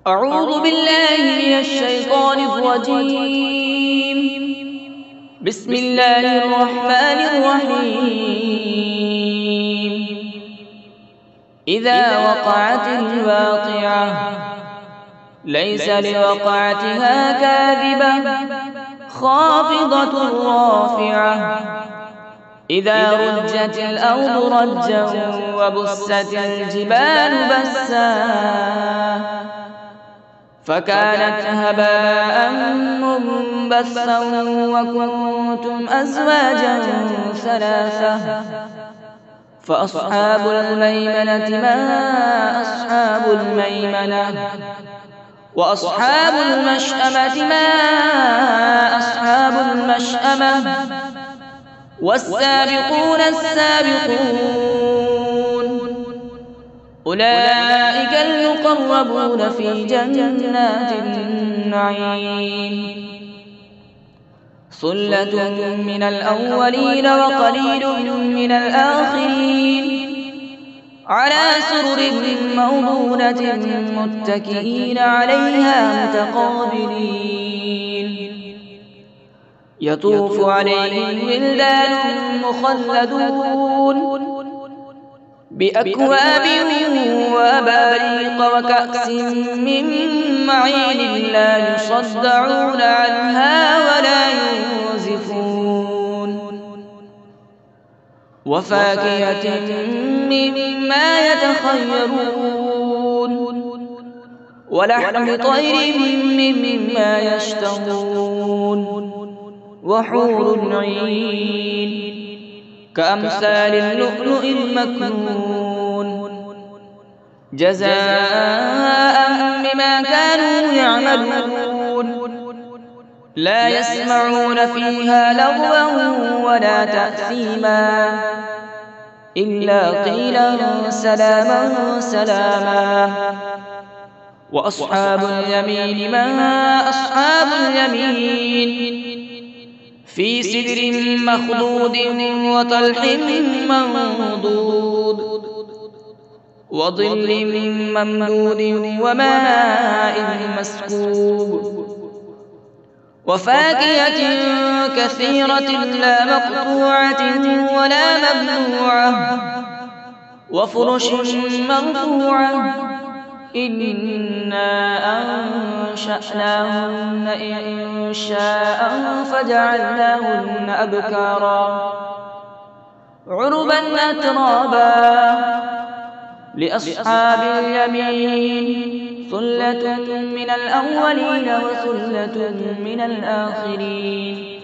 أعوذ بالله من الشيطان الرجيم. بسم الله الرحمن الرحيم. إذا وقعت الواقعة ليس لوقعتها كاذبة خافضة رافعة إذا رجت الأرض رجا وبست الجبال بسا فكانت هباء منبثا وكنتم أزواجا ثلاثة فأصحاب الميمنة ما أصحاب الميمنة وأصحاب المشأمة ما أصحاب المشأمة والسابقون السابقون أولئك المقربون في جنات النعيم. ثلة من الأولين وقليل من الآخرين على سرر موضونة متكئين عليها متقابلين يطوف عليهم ولدان مخلدون بأكواب وأباريق وكأس من معين لا يصدعون عنها ولا ينزفون وفاكهة مما يتخيرون ولحم طير مما يشتهون وحور عين كأمثال اللؤلؤ المكنون جزاء بما كانوا يعملون لا يسمعون فيها لغوا ولا تأثيما إلا قيلا سلاما سلاما. وأصحاب اليمين ما أصحاب اليمين في سدر مخضود وطلح منضود وظل ممدود وماء مسكوب وفاكهة كثيرة لا مقطوعة ولا ممنوعة وفرش مرفوعة إنا أنشأناهن إنشاء فجعلناهن أبكارا عربا أترابا لأصحاب اليمين ثلة من الأولين وثلة من الآخرين.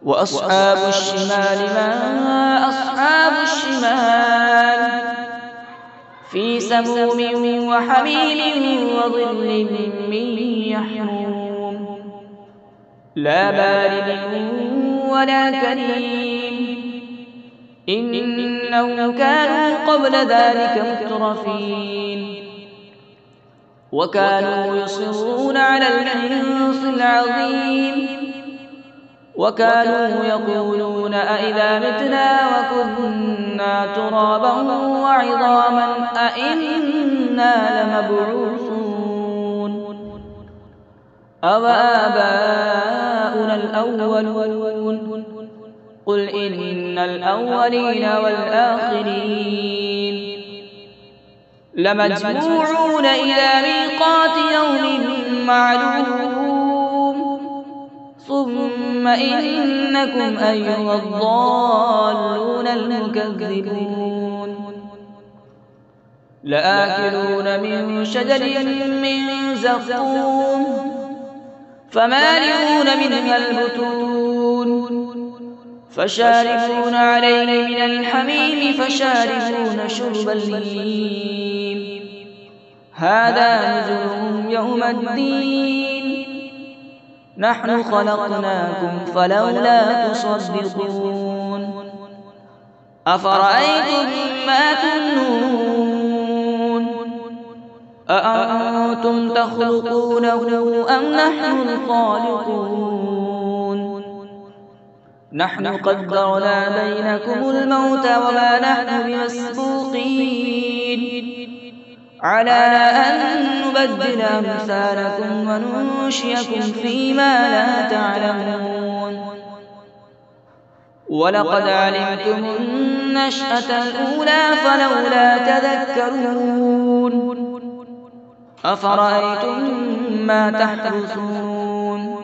وأصحاب الشمال ما أصحاب الشمال في سموم وحميم وظل من يحموم لا بارد ولا كريم إنهم كانوا قبل ذلك مترفين وكانوا يصرون على الحنث العظيم وكانوا يقولون أئذا متنا وكنا ترابا وعظاما أئنا لمبعوثون أو آباؤنا الأولون قل إن الأولين والآخرين لمجموعون إلى ميقات يوم معلوم ثم إنكم أيها الضالون المكذبون لآكلون من شجر من زقوم فمالئون منها البطون فشاربون عليه من الحميم فشاربون شرب الهيم هذا نزلهم يوم الدين نحن خلقناكم فلولا تصدقون أفرأيتم ما تمنون أأنتم تخلقونه أم نحن الخالقون نحن قدرنا بينكم الموت وما نحن بمسبوقين على أن نبدل أمثالكم وننشئكم فيما لا تعلمون ولقد علمتم النشأة الأولى فلولا تذكرون أفرأيتم ما تحرثون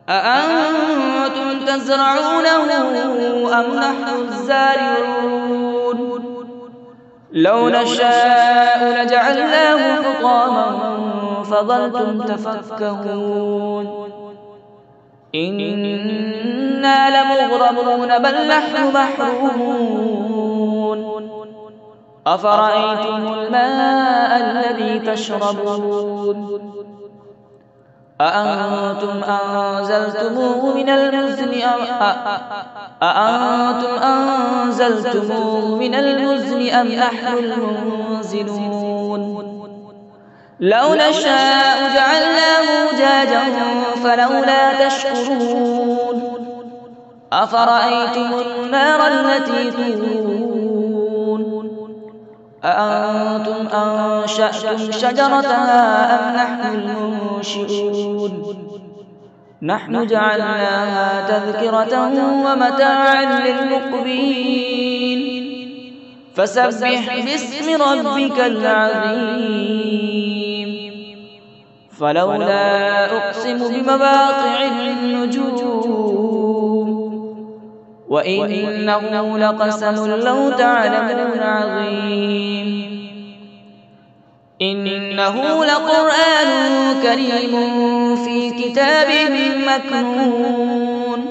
أأنتم تزرعونه أم نحن الزارعون لو نشاء لجعلناه حطاما فظلتم تفكهون إنا لمغرمون بل نحن محرومون أفرأيتم الماء الذي تشربون أأنتم أنزلتموه من المزن أم نحن المنزلون لو نشاء جعلناه أجاجا فلولا تشكرون أفرأيتم النار التي تورون أأنتم أنشأتم شجرتها أم نحن المنشئون نحن جعلناها تذكرة ومتاعا للمقوين فسبح باسم ربك العظيم فلولا أقسم بمواقع النجوم وإنه لقسم لو تعلمون عظيم إنه لقرآن كريم في كتاب مكنون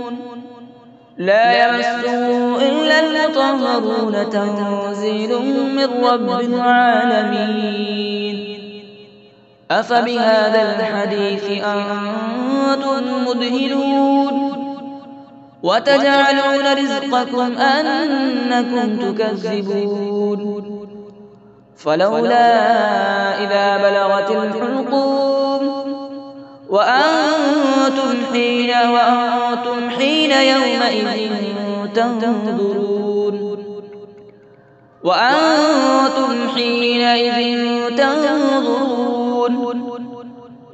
لا يمسه إلا المطهرون تنزيل من رب العالمين أفبهذا الحديث أنتم مدهنون وتجعلون رزقكم أنكم تكذبون فلولا إذا بلغت الحلقوم وأنتم حين يومئذ تنظرون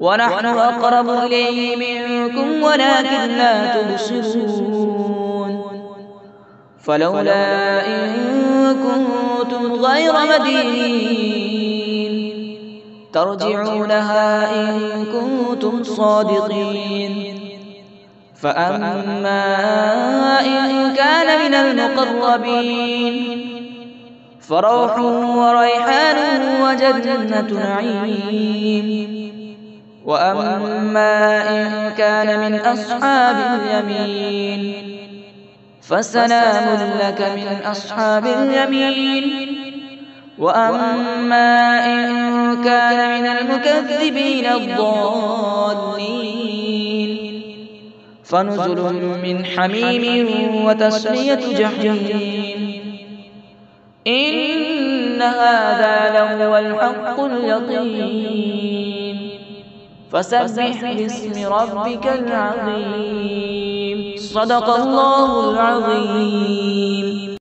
ونحن أقرب إليه منكم ولكن لا تبصرون فلولا إن كنتم غير مدينين ترجعونها إن كنتم صادقين فأما إن كان من المقربين فروح وريحان وجنة نعيم وأما إن كان من أصحاب اليمين فسلام لك من أصحاب اليمين وأما إن كان من المكذبين الضالين فنزل من حميم وتسلية جحيم إن هذا لهو الحق اليقين فسبح باسم ربك العظيم صدق الله العظيم.